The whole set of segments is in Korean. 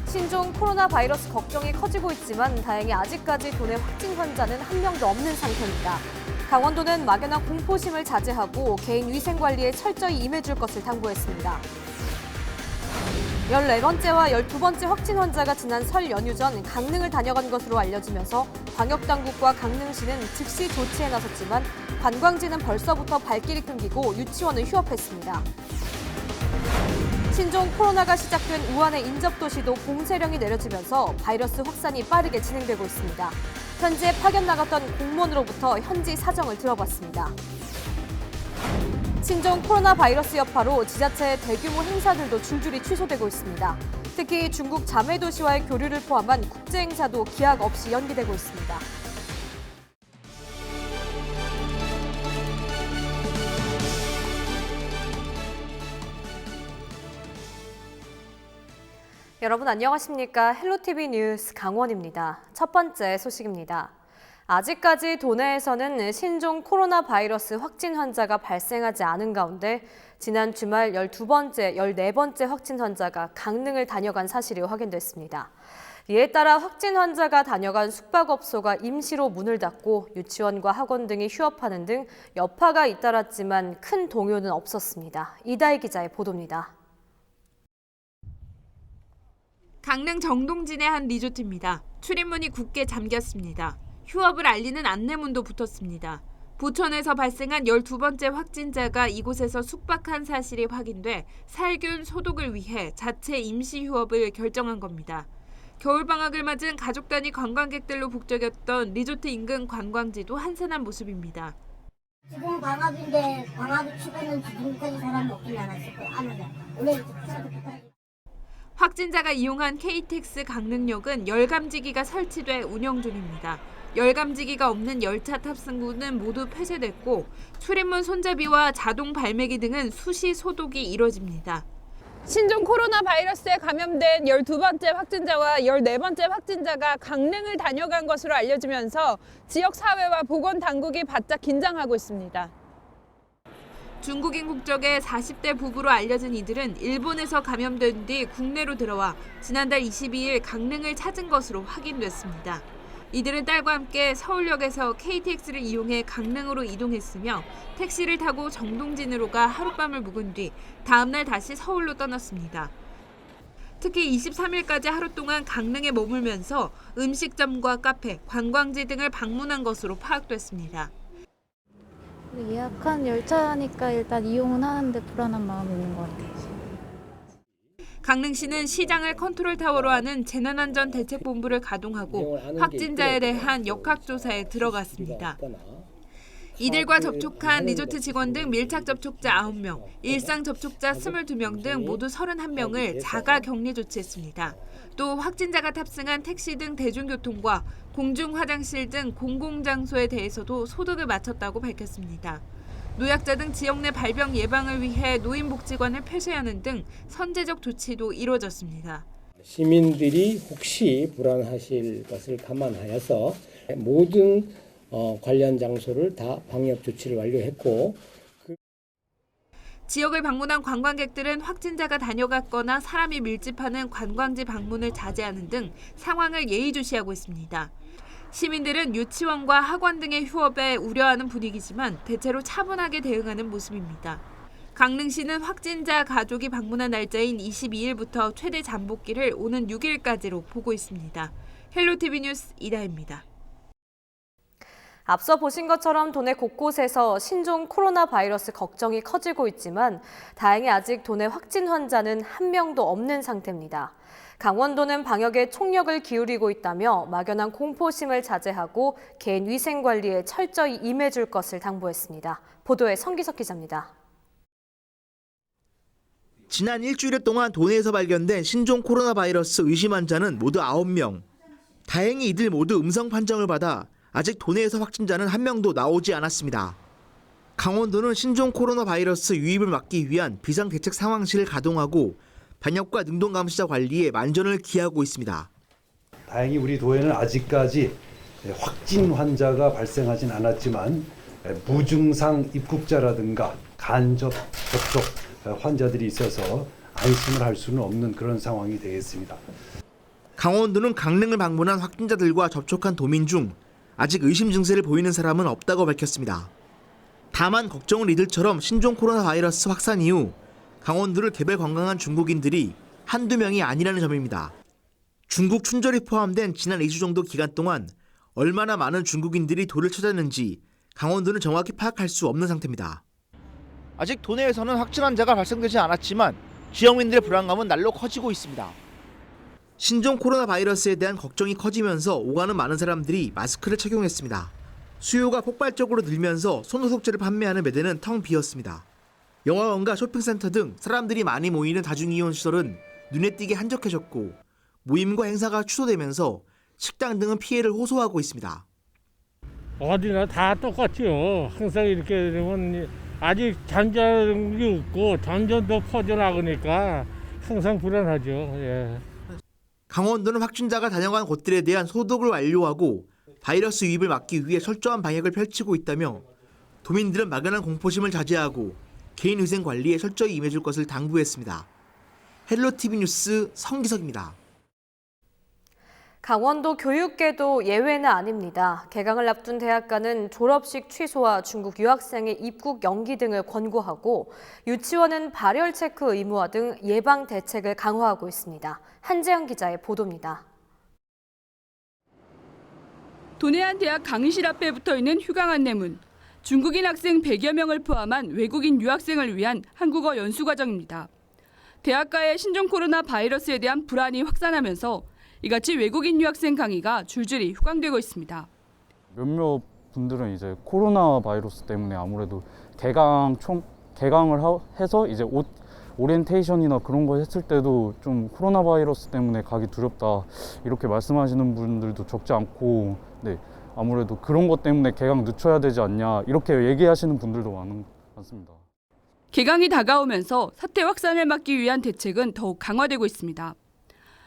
신종 코로나 바이러스 걱정이 커지고 있지만 다행히 아직까지 도내 확진 환자는 한 명도 없는 상태입니다. 강원도는 막연한 공포심을 자제하고 개인 위생 관리에 철저히 임해줄 것을 당부했습니다. 14번째와 12번째 확진 환자가 지난 설 연휴 전 강릉을 다녀간 것으로 알려지면서 광역당국과 강릉시는 즉시 조치에 나섰지만 관광지는 벌써부터 발길이 끊기고 유치원은 휴업했습니다. 신종 코로나가 시작된 우한의 인접도시도 봉쇄령이 내려지면서 바이러스 확산이 빠르게 진행되고 있습니다. 현재 파견 나갔던 공무원으로부터 현지 사정을 들어봤습니다. 신종 코로나 바이러스 여파로 지자체의 대규모 행사들도 줄줄이 취소되고 있습니다. 특히 중국 자매도시와의 교류를 포함한 국제 행사도 기약 없이 연기되고 있습니다. 여러분 안녕하십니까? 헬로티비 뉴스 강원입니다. 첫 번째 소식입니다. 아직까지 도내에서는 신종 코로나 바이러스 확진 환자가 발생하지 않은 가운데 지난 주말 12번째, 14번째 확진 환자가 강릉을 다녀간 사실이 확인됐습니다. 이에 따라 확진 환자가 다녀간 숙박업소가 임시로 문을 닫고 유치원과 학원 등이 휴업하는 등 여파가 잇따랐지만 큰 동요는 없었습니다. 이다희 기자의 보도입니다. 강릉 정동진의 한 리조트입니다. 출입문이 굳게 잠겼습니다. 휴업을 알리는 안내문도 붙었습니다. 부천에서 발생한 12번째 확진자가 이곳에서 숙박한 사실이 확인돼 살균 소독을 위해 자체 임시 휴업을 결정한 겁니다. 겨울방학을 맞은 가족 단위 관광객들로 북적였던 리조트 인근 관광지도 한산한 모습입니다. 지금 방학인데 방학 치고는 지금까지 사람 없진 않았을 거예요. 안 오죠. 원래 확진자가 이용한 KTX 강릉역은 열감지기가 설치돼 운영 중입니다. 열감지기가 없는 열차 탑승구는 모두 폐쇄됐고 출입문 손잡이와 자동 발매기 등은 수시 소독이 이뤄집니다. 신종 코로나 바이러스에 감염된 12번째 확진자와 14번째 확진자가 강릉을 다녀간 것으로 알려지면서 지역 사회와 보건당국이 바짝 긴장하고 있습니다. 중국인 국적의 40대 부부로 알려진 이들은 일본에서 감염된 뒤 국내로 들어와 지난달 22일 강릉을 찾은 것으로 확인됐습니다. 이들은 딸과 함께 서울역에서 KTX를 이용해 강릉으로 이동했으며 택시를 타고 정동진으로 가 하룻밤을 묵은 뒤 다음 날 다시 서울로 떠났습니다. 특히 23일까지 하루 동안 강릉에 머물면서 음식점과 카페, 관광지 등을 방문한 것으로 파악됐습니다. 예약한 열차니까 일단 이용은 하는데 불안한 마음이 있는 것 같아요. 강릉시는 시장을 컨트롤타워로 하는 재난안전대책본부를 가동하고 확진자에 대한 역학조사에 들어갔습니다. 이들과 접촉한 리조트 직원 등 밀착 접촉자 9명, 일상 접촉자 22명 등 모두 31명을 자가 격리 조치했습니다. 또 확진자가 탑승한 택시 등 대중교통과 공중 화장실 등 공공장소에 대해서도 소독을 마쳤다고 밝혔습니다. 노약자 등 지역 내 발병 예방을 위해 노인복지관을 폐쇄하는 등 선제적 조치도 이루어졌습니다. 시민들이 혹시 불안하실 것을 감안하여서 모든 관련 장소를 다 방역 조치를 완료했고 지역을 방문한 관광객들은 확진자가 다녀갔거나 사람이 밀집하는 관광지 방문을 자제하는 등 상황을 예의주시하고 있습니다. 시민들은 유치원과 학원 등의 휴업에 우려하는 분위기지만 대체로 차분하게 대응하는 모습입니다. 강릉시는 확진자 가족이 방문한 날짜인 22일부터 최대 잠복기를 오는 6일까지로 보고 있습니다. 헬로티비 뉴스 이다희입니다. 앞서 보신 것처럼 도내 곳곳에서 신종 코로나 바이러스 걱정이 커지고 있지만 다행히 아직 도내 확진 환자는 한 명도 없는 상태입니다. 강원도는 방역에 총력을 기울이고 있다며 막연한 공포심을 자제하고 개인 위생 관리에 철저히 임해줄 것을 당부했습니다. 보도에 성기석 기자입니다. 지난 일주일 동안 도내에서 발견된 신종 코로나 바이러스 의심 환자는 모두 9명. 다행히 이들 모두 음성 판정을 받아 아직 도내에서 확진자는 한 명도 나오지 않았습니다. 강원도는 신종 코로나 바이러스 유입을 막기 위한 비상대책 상황실을 가동하고 방역과 능동감시자 관리에 만전을 기하고 있습니다. 다행히 우리 도에는 아직까지 확진 환자가 발생하진 않았지만 무증상 입국자라든가 간접 접촉 환자들이 있어서 안심을 할 수는 없는 그런 상황이 되겠습니다. 강원도는 강릉을 방문한 확진자들과 접촉한 도민 중 아직 의심 증세를 보이는 사람은 없다고 밝혔습니다. 다만 걱정은 이들처럼 신종 코로나 바이러스 확산 이후 강원도를 개별 관광한 중국인들이 한두 명이 아니라는 점입니다. 중국 춘절이 포함된 지난 2주 정도 기간 동안 얼마나 많은 중국인들이 도를 찾았는지 강원도는 정확히 파악할 수 없는 상태입니다. 아직 도내에서는 확진 환자가 발생되지 않았지만 지역민들의 불안감은 날로 커지고 있습니다. 신종 코로나 바이러스에 대한 걱정이 커지면서 오가는 많은 사람들이 마스크를 착용했습니다. 수요가 폭발적으로 늘면서 손소독제를 판매하는 매대는 텅 비었습니다. 영화관과 쇼핑센터 등 사람들이 많이 모이는 다중이용 시설은 눈에 띄게 한적해졌고 모임과 행사가 취소되면서 식당 등은 피해를 호소하고 있습니다. 어디나 다 똑같죠. 항상 이렇게 되면 아직 잔잔이 없고 점점 더 퍼져나가니까 항상 불안하죠. 예. 강원도는 확진자가 다녀간 곳들에 대한 소독을 완료하고 바이러스 유입을 막기 위해 철저한 방역을 펼치고 있다며 도민들은 막연한 공포심을 자제하고 개인위생 관리에 철저히 임해줄 것을 당부했습니다. 헬로티비 뉴스 성기석입니다. 강원도 교육계도 예외는 아닙니다. 개강을 앞둔 대학가는 졸업식 취소와 중국 유학생의 입국 연기 등을 권고하고 유치원은 발열 체크 의무화 등 예방 대책을 강화하고 있습니다. 한재영 기자의 보도입니다. 도내한 대학 강의실 앞에 붙어있는 휴강 안내문. 중국인 학생 100여 명을 포함한 외국인 유학생을 위한 한국어 연수과정입니다. 대학가의 신종 코로나 바이러스에 대한 불안이 확산하면서 이같이 외국인 유학생 강의가 줄줄이 휴강되고 있습니다. 몇몇 분들은 이제 코로나 바이러스 때문에 아무래도 개강을 해서 이제 오리엔테이션이나 그런 거 했을 때도 좀 코로나 바이러스 때문에 가기 두렵다 이렇게 말씀하시는 분들도 적지 않고, 네, 아무래도 그런 것 때문에 개강 늦춰야 되지 않냐 이렇게 얘기하시는 분들도 많습니다. 개강이 다가오면서 사태 확산을 막기 위한 대책은 더욱 강화되고 있습니다.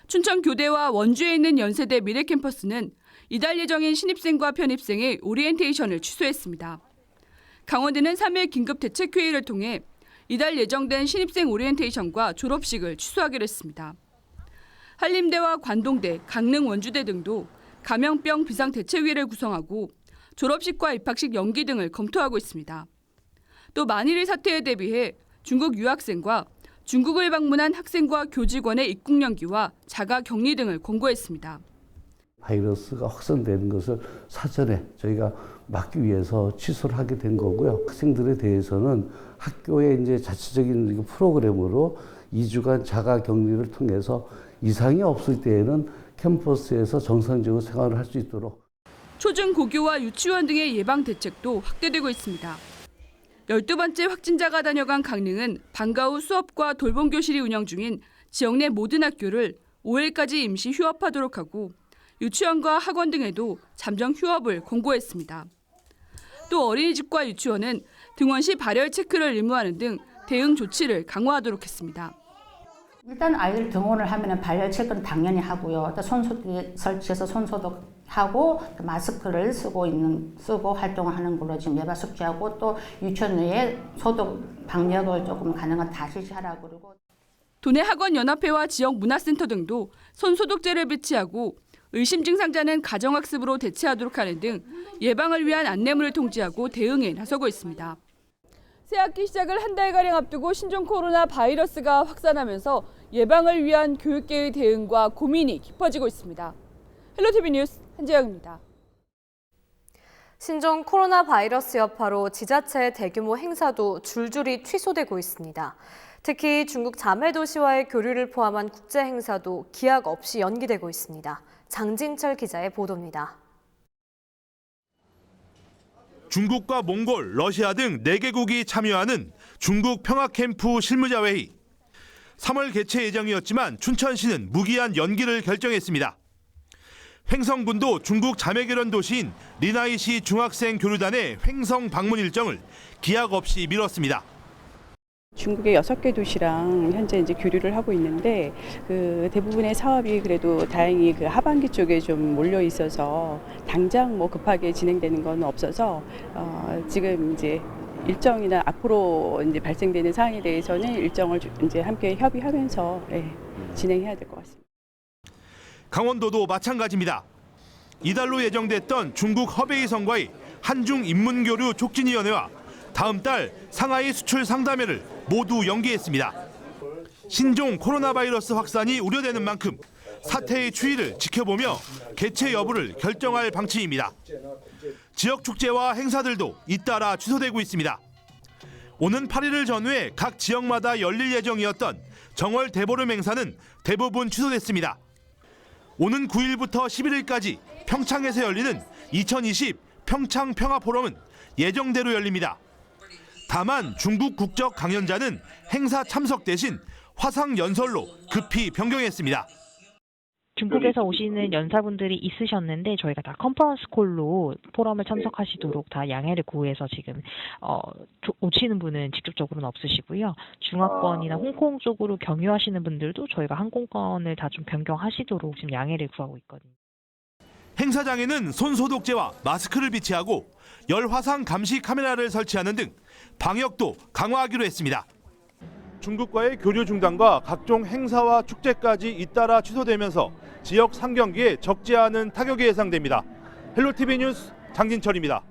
춘천 교대와 원주에 있는 연세대 미래캠퍼스는 이달 예정인 신입생과 편입생의 오리엔테이션을 취소했습니다. 강원도는 3일 긴급대책회의를 통해 이달 예정된 신입생 오리엔테이션과 졸업식을 취소하기로 했습니다. 한림대와 관동대, 강릉 원주대 등도 감염병 비상대책위를 구성하고 졸업식과 입학식 연기 등을 검토하고 있습니다. 또 만일의 사태에 대비해 중국 유학생과 중국을 방문한 학생과 교직원의 입국 연기와 자가 격리 등을 권고했습니다. 바이러스가 확산되는 것을 사전에 저희가 막기 위해서 취소를 하게 된 거고요. 학생들에 대해서는 학교의 이제 자체적인 프로그램으로 2주간 자가 격리를 통해서 이상이 없을 때에는 캠퍼스에서 정상적으로 생활을 할 수 있도록. 초중고교와 유치원 등의 예방 대책도 확대되고 있습니다. 12번째 확진자가 다녀간 강릉은 방과 후 수업과 돌봄 교실이 운영 중인 지역 내 모든 학교를 5일까지 임시 휴업하도록 하고 유치원과 학원 등에도 잠정 휴업을 권고했습니다. 또 어린이집과 유치원은 등원 시 발열 체크를 의무화하는 등 대응 조치를 강화하도록 했습니다. 일단 아이들 등원을 하면 발열 체크는 당연히 하고요. 또 손소독 설치해서 손소독하고 마스크를 쓰고 활동하는 걸로 지금 예방 숙지하고, 또 유치원 내에 소독 방역을 조금 가능한 다시 하라고 그러고. 도내 학원 연합회와 지역 문화센터 등도 손소독제를 배치하고 의심 증상자는 가정학습으로 대체하도록 하는 등 예방을 위한 안내문을 통지하고 대응에 나서고 있습니다. 새학기 시작을 한 달가량 앞두고 신종 코로나 바이러스가 확산하면서 예방을 위한 교육계의 대응과 고민이 깊어지고 있습니다. 헬로티비 뉴스 한재영입니다. 신종 코로나 바이러스 여파로 지자체의 대규모 행사도 줄줄이 취소되고 있습니다. 특히 중국 자매도시와의 교류를 포함한 국제 행사도 기약 없이 연기되고 있습니다. 장진철 기자의 보도입니다. 중국과 몽골, 러시아 등 4개국이 참여하는 중국 평화캠프 실무자회의. 3월 개최 예정이었지만 춘천시는 무기한 연기를 결정했습니다. 횡성군도 중국 자매결연 도시인 리나이시 중학생 교류단의 횡성 방문 일정을 기약 없이 미뤘습니다. 중국의 6개 도시랑 현재 이제 교류를 하고 있는데 그 대부분의 사업이 그래도 다행히 그 하반기 쪽에 좀 몰려 있어서 당장 뭐 급하게 진행되는 건 없어서 지금 이제 일정이나 앞으로 이제 발생되는 사안에 대해서는 일정을 이제 함께 협의하면서 진행해야 될 것 같습니다. 강원도도 마찬가지입니다. 이달로 예정됐던 중국 허베이성과의 한중 인문교류 촉진위원회와 다음 달 상하이 수출 상담회를 모두 연기했습니다. 신종 코로나 바이러스 확산이 우려되는 만큼 사태의 추이를 지켜보며 개최 여부를 결정할 방침입니다. 지역 축제와 행사들도 잇따라 취소되고 있습니다. 오는 8일을 전후해 각 지역마다 열릴 예정이었던 정월 대보름 행사는 대부분 취소됐습니다. 오는 9일부터 11일까지 평창에서 열리는 2020 평창 평화포럼은 예정대로 열립니다. 다만 중국 국적 강연자는 행사 참석 대신 화상 연설로 급히 변경했습니다. 중국에서 오시는 연사분들이 있으셨는데 저희가 다 컨퍼런스 콜로 포럼을 참석하시도록 다 양해를 구해서 지금 오시는 분은 직접적으로는 없으시고요. 중화권이나 홍콩 쪽으로 경유하시는 분들도 저희가 항공권을 다 좀 변경하시도록 지금 양해를 구하고 있거든요. 행사장에는 손소독제와 마스크를 비치하고 열화상 감시 카메라를 설치하는 등 방역도 강화하기로 했습니다. 중국과의 교류 중단과 각종 행사와 축제까지 잇따라 취소되면서 지역 상경기에 적지 않은 타격이 예상됩니다. 헬로티비 뉴스 장진철입니다.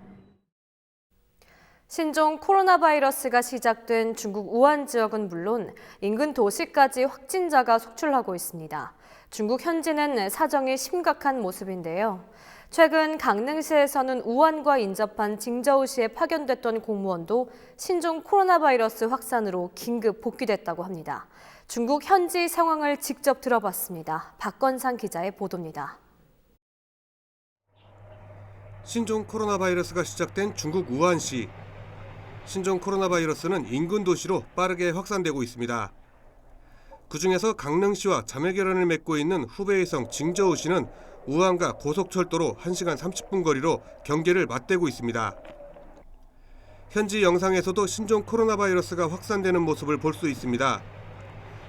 신종 코로나 바이러스가 시작된 중국 우한 지역은 물론 인근 도시까지 확진자가 속출하고 있습니다. 중국 현지는 사정이 심각한 모습인데요. 최근 강릉시에서는 우한과 인접한 징저우시에 파견됐던 공무원도 신종 코로나 바이러스 확산으로 긴급 복귀됐다고 합니다. 중국 현지 상황을 직접 들어봤습니다. 박건상 기자의 보도입니다. 신종 코로나 바이러스가 시작된 중국 우한시. 신종 코로나 바이러스는 인근 도시로 빠르게 확산되고 있습니다. 그중에서 강릉시와 자매결연을 맺고 있는 후베이성 징저우시는 우한과 고속철도로 1시간 30분 거리로 경계를 맞대고 있습니다. 현지 영상에서도 신종 코로나 바이러스가 확산되는 모습을 볼 수 있습니다.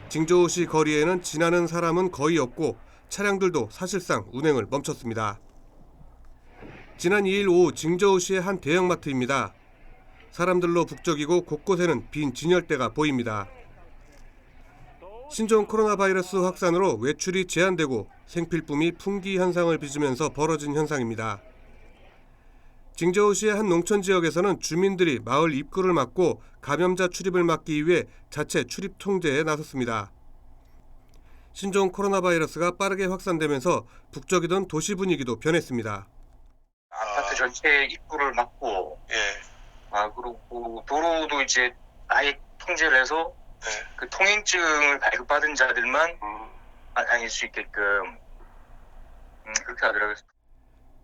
징저우시 거리에는 지나는 사람은 거의 없고 차량들도 사실상 운행을 멈췄습니다. 지난 2일 오후 징저우시의 한 대형마트입니다. 사람들로 북적이고 곳곳에는 빈 진열대가 보입니다. 신종 코로나 바이러스 확산으로 외출이 제한되고 생필품이 품귀 현상을 빚으면서 벌어진 현상입니다. 징저우시의 한 농촌 지역에서는 주민들이 마을 입구를 막고 감염자 출입을 막기 위해 자체 출입 통제에 나섰습니다. 신종 코로나 바이러스가 빠르게 확산되면서 북적이던 도시 분위기도 변했습니다. 아파트 전체 입구를 막고, 그리고 도로도 이제 아예 통제를 해서 그 통행증을 발급받은 자들만 다닐 수 있게끔 그렇게 하더라고요.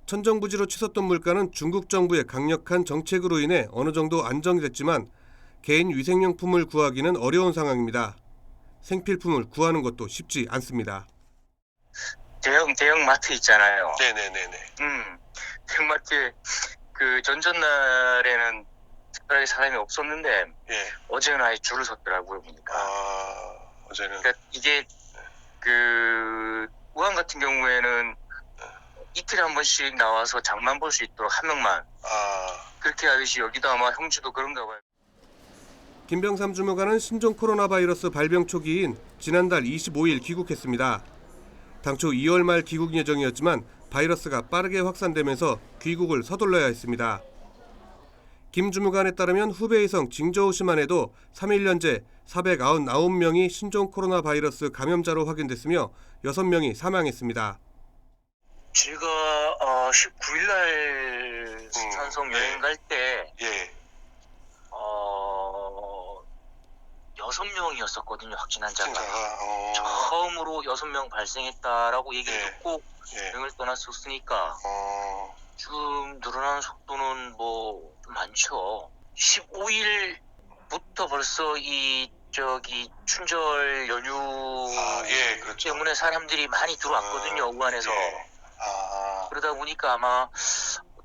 천정부지로 치솟던 물가는 중국 정부의 강력한 정책으로 인해 어느 정도 안정이 됐지만 개인 위생용품을 구하기는 어려운 상황입니다. 생필품을 구하는 것도 쉽지 않습니다. 대형 마트 있잖아요. 네네네네. 대형마트에 그 전전날에는 특별하게 사람이 없었는데 어제는 아예 줄을 섰더라고요 보니까. 어제는. 그러니까 이게 그 우한 같은 경우에는 이틀에 한 번씩 나와서 장만 볼 수 있도록 한 명만. 그렇게 하듯이 여기도 아마 형주도 그런가 봐요. 김병삼 주무관은 신종 코로나 바이러스 발병 초기인 지난달 25일 귀국했습니다. 당초 2월 말 귀국 예정이었지만 바이러스가 빠르게 확산되면서 귀국을 서둘러야 했습니다. 김 주무관에 따르면 후베이성 징저우시만 해도 3일 현재 499명이 신종 코로나 바이러스 감염자로 확인됐으며 6명이 사망했습니다. 제가 19일 날 산성 여행 갈 때 6명이었었거든요, 확진 환자가. 처음으로 6명 발생했다라고 얘기를 듣고 여행을 떠났었으니까 지금 늘어나는 속도는 뭐 좀 많죠. 15일부터 벌써 이 춘절 연휴 때문에 사람들이 많이 들어왔거든요, 우한에서. 그러다 보니까 아마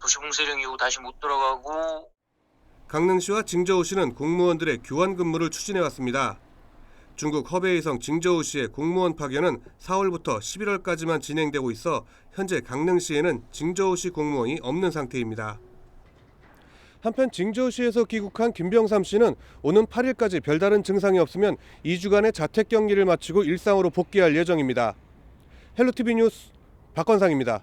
도시봉쇄령 이후 다시 못 들어가고. 강릉시와 징저우시는 공무원들의 교환 근무를 추진해왔습니다. 중국 허베이성 징저우시의 공무원 파견은 4월부터 11월까지만 진행되고 있어 현재 강릉시에는 징저우시 공무원이 없는 상태입니다. 한편 징저우시에서 귀국한 김병삼 씨는 오는 8일까지 별다른 증상이 없으면 2주간의 자택 격리를 마치고 일상으로 복귀할 예정입니다. 헬로티비 뉴스 박건상입니다.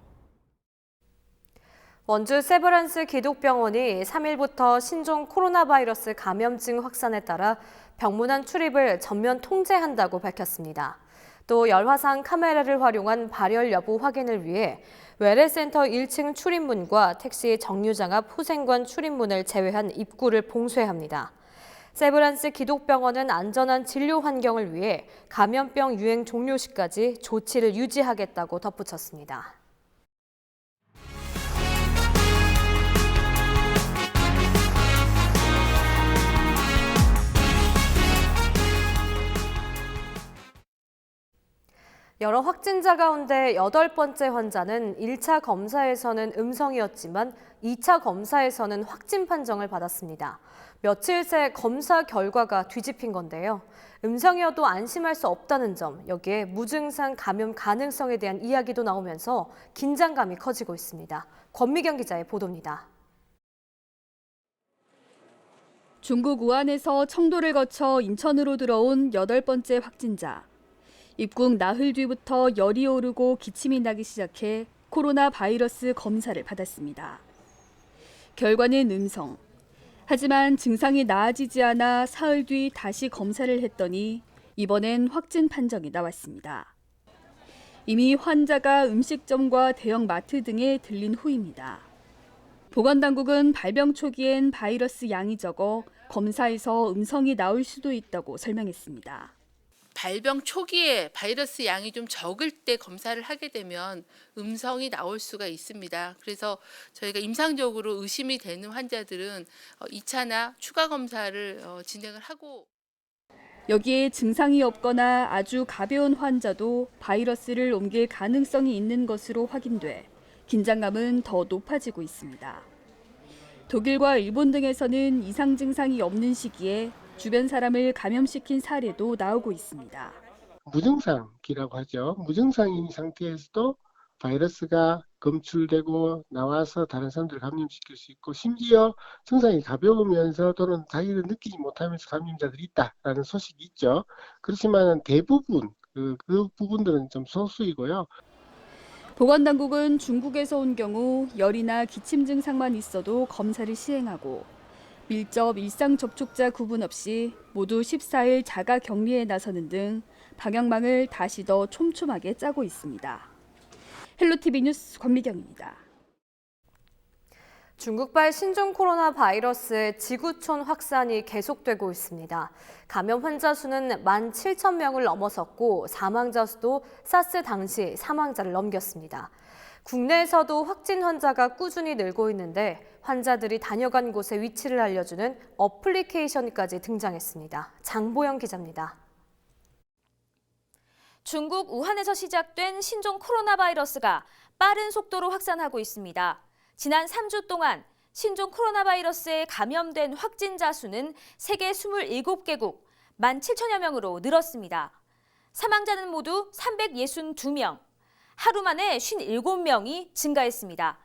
원주 세브란스 기독병원이 3일부터 신종 코로나 바이러스 감염증 확산에 따라 병문안 출입을 전면 통제한다고 밝혔습니다. 또 열화상 카메라를 활용한 발열 여부 확인을 위해 외래센터 1층 출입문과 택시 정류장 앞 후생관 출입문을 제외한 입구를 봉쇄합니다. 세브란스 기독병원은 안전한 진료 환경을 위해 감염병 유행 종료 시까지 조치를 유지하겠다고 덧붙였습니다. 여러 확진자 가운데 8번째 환자는 1차 검사에서는 음성이었지만 2차 검사에서는 확진 판정을 받았습니다. 며칠 새 검사 결과가 뒤집힌 건데요. 음성이어도 안심할 수 없다는 점, 여기에 무증상 감염 가능성에 대한 이야기도 나오면서 긴장감이 커지고 있습니다. 권미경 기자의 보도입니다. 중국 우한에서 청도를 거쳐 인천으로 들어온 8번째 확진자. 입국 나흘 뒤부터 열이 오르고 기침이 나기 시작해 코로나 바이러스 검사를 받았습니다. 결과는 음성. 하지만 증상이 나아지지 않아 사흘 뒤 다시 검사를 했더니 이번엔 확진 판정이 나왔습니다. 이미 환자가 음식점과 대형 마트 등에 들린 후입니다. 보건당국은 발병 초기엔 바이러스 양이 적어 검사에서 음성이 나올 수도 있다고 설명했습니다. 발병 초기에 바이러스 양이 좀 적을 때 검사를 하게 되면 음성이 나올 수가 있습니다. 그래서 저희가 임상적으로 의심이 되는 환자들은 2차나 추가 검사를 진행을 하고. 여기에 증상이 없거나 아주 가벼운 환자도 바이러스를 옮길 가능성이 있는 것으로 확인돼 긴장감은 더 높아지고 있습니다. 독일과 일본 등에서는 이상 증상이 없는 시기에 주변 사람을 감염시킨 사례도 나오고 있습니다. 무증상이라고 하죠. 무증상인 상태에서도 바이러스가 검출되고 나와서 다른 사람들을 감염시킬 수 있고 심지어 증상이 가벼우면서 또는 자기를 느끼지 못하면서 감염자들이 있다라는 소식이 있죠. 그렇지만 대부분 그 부분들은 좀 소수이고요. 보건당국은 중국에서 온 경우 열이나 기침 증상만 있어도 검사를 시행하고 밀접 일상 접촉자 구분 없이 모두 14일 자가 격리에 나서는 등 방역망을 다시 더 촘촘하게 짜고 있습니다. 헬로티비 뉴스 권미경입니다. 중국발 신종 코로나 바이러스의 지구촌 확산이 계속되고 있습니다. 감염 환자 수는 17,000명을 넘어섰고 사망자 수도 사스 당시 사망자를 넘겼습니다. 국내에서도 확진 환자가 꾸준히 늘고 있는데 환자들이 다녀간 곳의 위치를 알려주는 어플리케이션까지 등장했습니다. 장보영 기자입니다. 중국 우한에서 시작된 신종 코로나 바이러스가 빠른 속도로 확산하고 있습니다. 지난 3주 동안 신종 코로나 바이러스에 감염된 확진자 수는 세계 27개국 17,000여 명으로 늘었습니다. 사망자는 모두 362명, 하루 만에 57명이 증가했습니다.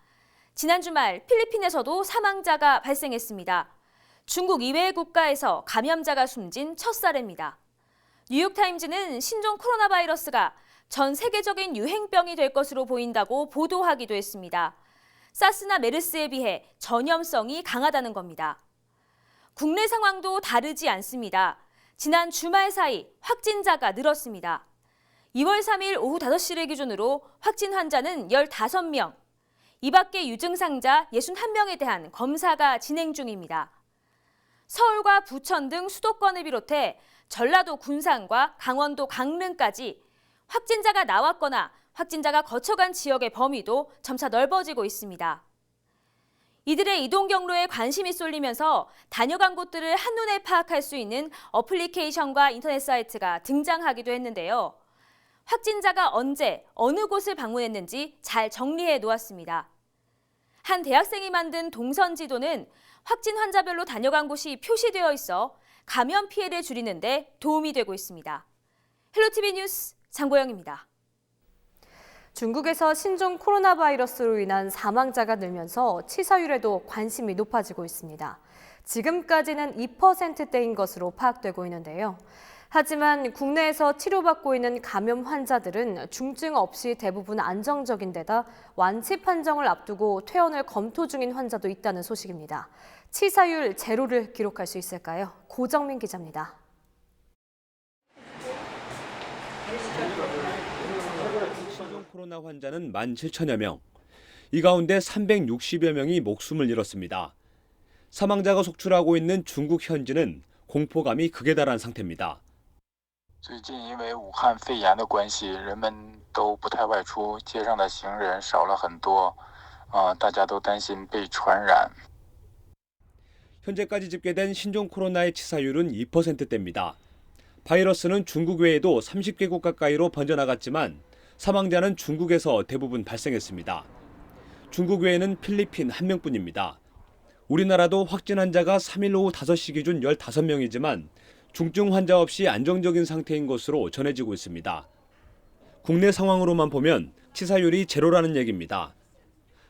지난 주말 필리핀에서도 사망자가 발생했습니다. 중국 이외의 국가에서 감염자가 숨진 첫 사례입니다. 뉴욕타임즈는 신종 코로나 바이러스가 전 세계적인 유행병이 될 것으로 보인다고 보도하기도 했습니다. 사스나 메르스에 비해 전염성이 강하다는 겁니다. 국내 상황도 다르지 않습니다. 지난 주말 사이 확진자가 늘었습니다. 2월 3일 오후 5시를 기준으로 확진 환자는 15명, 이 밖에 유증상자 61명에 대한 검사가 진행 중입니다. 서울과 부천 등 수도권을 비롯해 전라도 군산과 강원도 강릉까지 확진자가 나왔거나 확진자가 거쳐간 지역의 범위도 점차 넓어지고 있습니다. 이들의 이동 경로에 관심이 쏠리면서 다녀간 곳들을 한눈에 파악할 수 있는 어플리케이션과 인터넷 사이트가 등장하기도 했는데요. 확진자가 언제, 어느 곳을 방문했는지 잘 정리해 놓았습니다. 한 대학생이 만든 동선 지도는 확진 환자별로 다녀간 곳이 표시되어 있어 감염 피해를 줄이는 데 도움이 되고 있습니다. 헬로티비 뉴스 장보영입니다. 중국에서 신종 코로나 바이러스로 인한 사망자가 늘면서 치사율에도 관심이 높아지고 있습니다. 지금까지는 2%대인 것으로 파악되고 있는데요. 하지만 국내에서 치료받고 있는 감염 환자들은 중증 없이 대부분 안정적인 데다 완치 판정을 앞두고 퇴원을 검토 중인 환자도 있다는 소식입니다. 치사율 제로를 기록할 수 있을까요? 고정민 기자입니다. 신종 코로나 환자는 17,000여 명. 이 가운데 360여 명이 목숨을 잃었습니다. 사망자가 속출하고 있는 중국 현지는 공포감이 극에 달한 상태입니다. 最近因为武汉肺炎的关系，人们都不太外出，街上的行人少了很多，大家都担心被传染。 현재까지 집계된 신종 코로나의 치사율은 2%대입니다. 바이러스는 중국 외에도 30개국 가까이로 번져나갔지만 사망자는 중국에서 대부분 발생했습니다. 중국 외에는 필리핀 1명뿐입니다. 우리나라도 확진 환자가 3일 오후 5시 기준 15명이지만 중증 환자 없이 안정적인 상태인 것으로 전해지고 있습니다. 국내 상황으로만 보면 치사율이 제로라는 얘기입니다.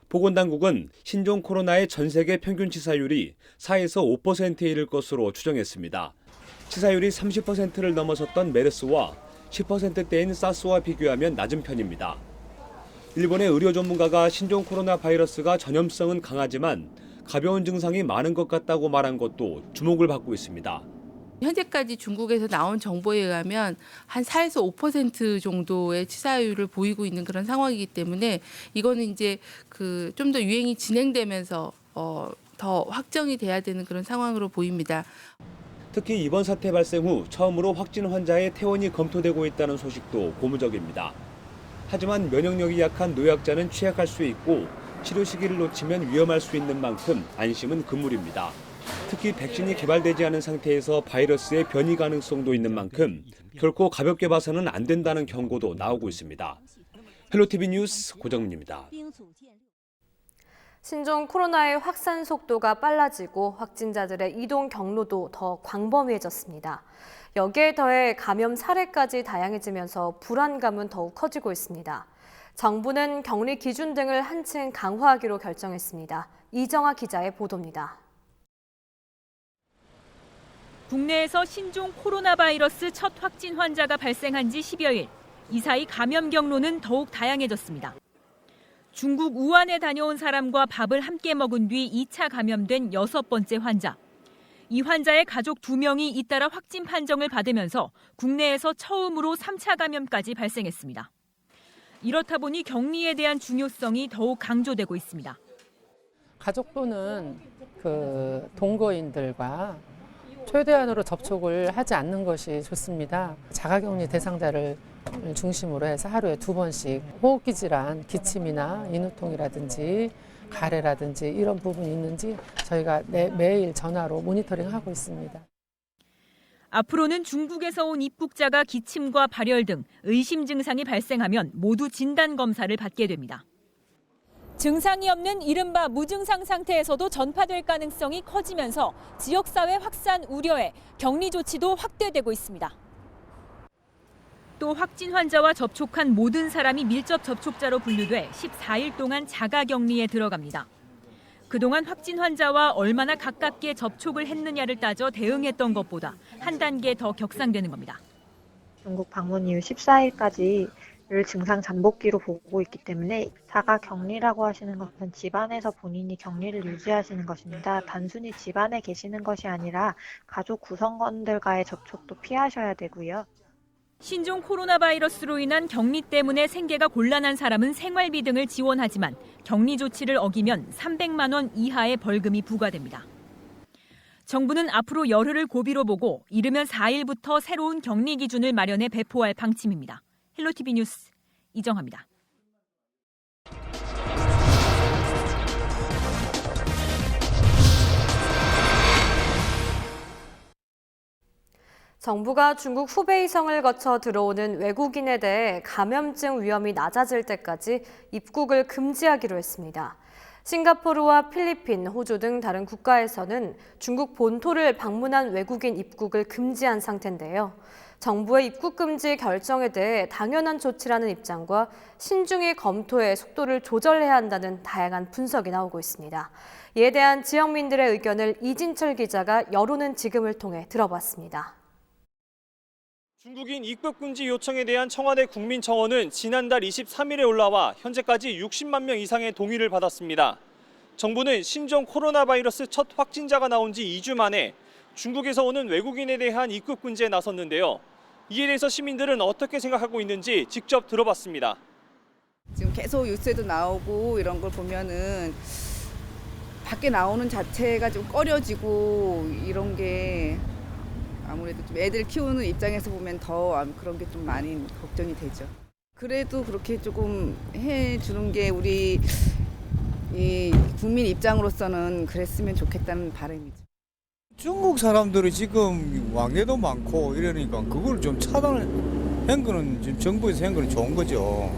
보건당국은 신종 코로나의 전 세계 평균 치사율이 4에서 5%에 이를 것으로 추정했습니다. 치사율이 30%를 넘어섰던 메르스와 10%대인 사스와 비교하면 낮은 편입니다. 일본의 의료 전문가가 신종 코로나 바이러스가 전염성은 강하지만 가벼운 증상이 많은 것 같다고 말한 것도 주목을 받고 있습니다. 현재까지 중국에서 나온 정보에 의하면 한 4에서 5% 정도의 치사율을 보이고 있는 그런 상황이기 때문에 이거는 이제 좀 더 유행이 진행되면서 더 확정이 돼야 되는 그런 상황으로 보입니다. 특히 이번 사태 발생 후 처음으로 확진 환자의 퇴원이 검토되고 있다는 소식도 고무적입니다. 하지만 면역력이 약한 노약자는 취약할 수 있고 치료 시기를 놓치면 위험할 수 있는 만큼 안심은 금물입니다. 특히 백신이 개발되지 않은 상태에서 바이러스의 변이 가능성도 있는 만큼 결코 가볍게 봐서는 안 된다는 경고도 나오고 있습니다. 헬로티비 뉴스 고정민입니다. 신종 코로나의 확산 속도가 빨라지고 확진자들의 이동 경로도 더 광범위해졌습니다. 여기에 더해 감염 사례까지 다양해지면서 불안감은 더욱 커지고 있습니다. 정부는 격리 기준 등을 한층 강화하기로 결정했습니다. 이정아 기자의 보도입니다. 국내에서 신종 코로나 바이러스 첫 확진 환자가 발생한 지 10여일. 이 사이 감염 경로는 더욱 다양해졌습니다. 중국 우한에 다녀온 사람과 밥을 함께 먹은 뒤 2차 감염된 6번째 환자. 이 환자의 가족 2명이 잇따라 확진 판정을 받으면서 국내에서 처음으로 3차 감염까지 발생했습니다. 이렇다 보니 격리에 대한 중요성이 더욱 강조되고 있습니다. 가족부는 동거인들과 최대한으로 접촉을 하지 않는 것이 좋습니다. 자가격리 대상자를 중심으로 해서 하루에 2번씩 호흡기 질환, 기침이나 인후통이라든지 가래라든지 이런 부분이 있는지 저희가 매일 전화로 모니터링하고 있습니다. 앞으로는 중국에서 온 입국자가 기침과 발열 등 의심 증상이 발생하면 모두 진단 검사를 받게 됩니다. 증상이 없는 이른바 무증상 상태에서도 전파될 가능성이 커지면서 지역사회 확산 우려에 격리 조치도 확대되고 있습니다. 또 확진 환자와 접촉한 모든 사람이 밀접 접촉자로 분류돼 14일 동안 자가격리에 들어갑니다. 그동안 확진 환자와 얼마나 가깝게 접촉을 했느냐를 따져 대응했던 것보다 한 단계 더 격상되는 겁니다. 중국 방문 이후 14일까지 를 증상 잠복기로 보고 있기 때문에 자가 격리라고 하시는 것은 집안에서 본인이 격리를 유지하시는 것입니다. 단순히 집안에 계시는 것이 아니라 가족 구성원들과의 접촉도 피하셔야 되고요. 신종 코로나 바이러스로 인한 격리 때문에 생계가 곤란한 사람은 생활비 등을 지원하지만 격리 조치를 어기면 300만 원 이하의 벌금이 부과됩니다. 정부는 앞으로 열흘을 고비로 보고 이르면 4일부터 새로운 격리 기준을 마련해 배포할 방침입니다. 헬로티비 뉴스 이정아입니다. 정부가 중국 후베이성을 거쳐 들어오는 외국인에 대해 감염증 위험이 낮아질 때까지 입국을 금지하기로 했습니다. 싱가포르와 필리핀, 호주 등 다른 국가에서는 중국 본토를 방문한 외국인 입국을 금지한 상태인데요. 정부의 입국 금지 결정에 대해 당연한 조치라는 입장과 신중히 검토해 속도를 조절해야 한다는 다양한 분석이 나오고 있습니다. 이에 대한 지역민들의 의견을 이진철 기자가 여론은 지금을 통해 들어봤습니다. 중국인 입국 금지 요청에 대한 청와대 국민청원은 지난달 23일에 올라와 현재까지 60만 명 이상의 동의를 받았습니다. 정부는 신종 코로나 바이러스 첫 확진자가 나온 지 2주 만에 중국에서 오는 외국인에 대한 입국 금지에 나섰는데요. 이에 대해서 시민들은 어떻게 생각하고 있는지 직접 들어봤습니다. 지금 계속 뉴스에도 나오고 이런 걸 보면은 밖에 나오는 자체가 좀 꺼려지고 이런 게 아무래도 좀 애들 키우는 입장에서 보면 더 그런 게 좀 많이 걱정이 되죠. 그래도 그렇게 조금 해주는 게 우리 이 국민 입장으로서는 그랬으면 좋겠다는 바람이죠. 중국 사람들이 지금 왕래도 많고 이러니까 그걸 좀 차단한 거는 지금 정부에서 한 거는 좋은 거죠.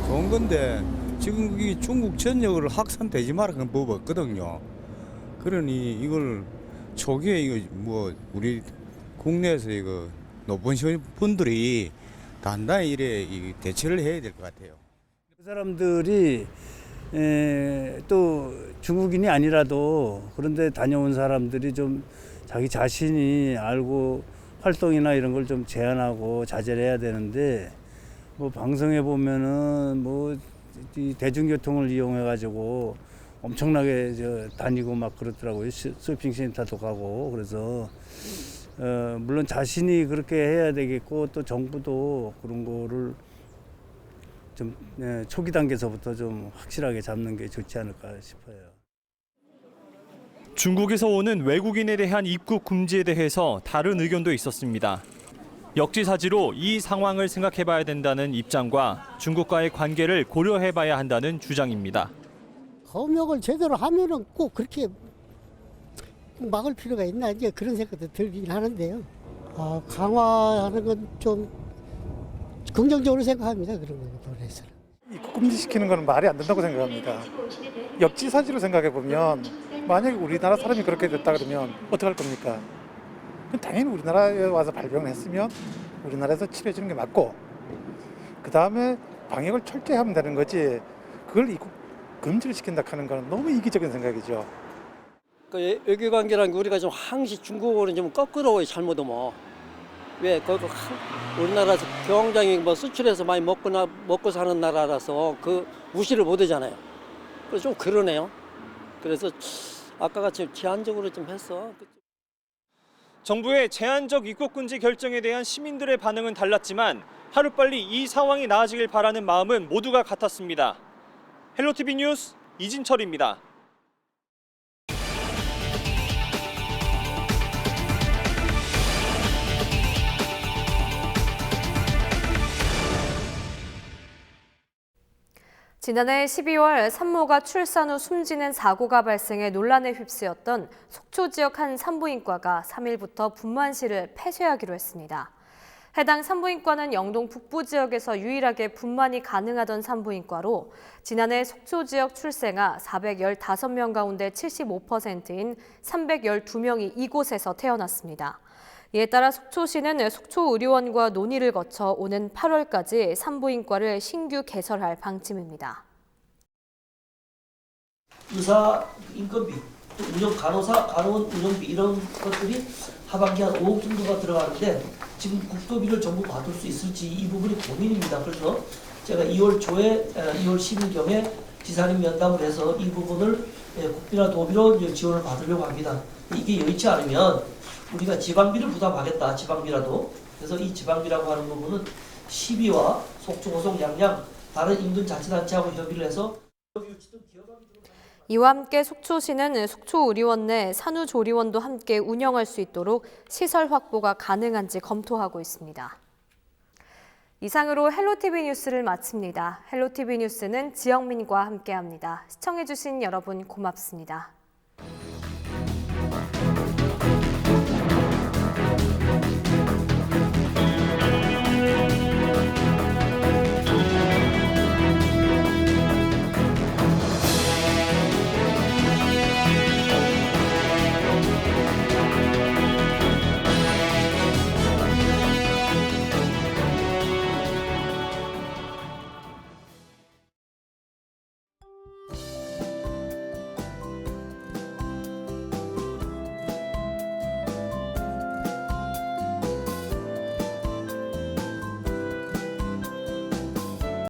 좋은 건데 지금 이 중국 전역을 확산되지 말라는 법 없거든요. 그러니 이걸 초기에 이거 뭐 우리 국내에서 이거 높은 분들이 단단히 이래 대처를 해야 될 것 같아요. 그 사람들이 또 중국인이 아니라도 그런데 다녀온 사람들이 좀 자기 자신이 알고 활동이나 이런 걸 좀 제한하고 자제를 해야 되는데 뭐 방송에 보면은 뭐 이 대중교통을 이용해 가지고 엄청나게 다니고 막 그렇더라고요. 쇼핑센터도 가고 그래서 물론 자신이 그렇게 해야 되겠고 또 정부도 그런 거를 좀 초기 단계에서부터 좀 확실하게 잡는 게 좋지 않을까 싶어요. 중국에서 오는 외국인에 대한 입국 금지에 대해서 다른 의견도 있었습니다. 역지사지로 이 상황을 생각해봐야 된다는 입장과 중국과의 관계를 고려해봐야 한다는 주장입니다. 검역을 제대로 하면은 꼭 그렇게 막을 필요가 있나 이제 그런 생각도 들긴 하는데요. 강화하는 건 좀 긍정적으로 생각합니다. 그런 부분에서는. 입국 금지시키는 건 말이 안 된다고 생각합니다. 역지사지로 생각해 보면 만약에 우리나라 사람이 그렇게 됐다 그러면 어떡할 겁니까? 당연히 우리나라에 와서 발병을 했으면 우리나라에서 치료해 주는 게 맞고 그 다음에 방역을 철저히 하면 되는 거지 그걸 입국 금지를 시킨다 하는 건 너무 이기적인 생각이죠. 그 외교관계라는 게 우리가 좀 항시 중국어는 좀 거꾸로 잘못하면 왜 우리나라에서 경장이 뭐 수출해서 많이 먹고 사는 나라라서 그 무시를 못 하잖아요. 그래서 좀 그러네요. 그래서 아까 같이 제한적으로 좀 했어. 정부의 제한적 입국 금지 결정에 대한 시민들의 반응은 달랐지만 하루빨리 이 상황이 나아지길 바라는 마음은 모두가 같았습니다. 헬로티비 뉴스 이진철입니다. 지난해 12월 산모가 출산 후 숨지는 사고가 발생해 논란에 휩쓰였던 속초 지역 한 산부인과가 3일부터 분만실을 폐쇄하기로 했습니다. 해당 산부인과는 영동 북부 지역에서 유일하게 분만이 가능하던 산부인과로 지난해 속초 지역 출생아 415명 가운데 75%인 312명이 이곳에서 태어났습니다. 이에 따라 속초시는 속초의료원과 논의를 거쳐 오는 8월까지 산부인과를 신규 개설할 방침입니다. 의사 인건비, 운영 간호원 운영비 이런 것들이 하반기 한 5억 정도가 들어가는데 지금 국도비를 전부 받을 수 있을지 이 부분이 고민입니다. 그래서 제가 2월 초에 2월 10일경에 지사님 면담을 해서 이 부분을 국비나 도비로 지원을 받으려고 합니다. 이게 여의치 않으면 우리가 지방비를 부담하겠다, 지방비라도. 그래서 이 지방비라고 하는 부분은 시비와 속초, 호송, 양양 다른 인근 자치단체하고 협의를 해서 이와 함께 속초시는 속초의료원 내 산후조리원도 함께 운영할 수 있도록 시설 확보가 가능한지 검토하고 있습니다. 이상으로 헬로티비 뉴스를 마칩니다. 헬로티비 뉴스는 지영민과 함께합니다. 시청해주신 여러분 고맙습니다.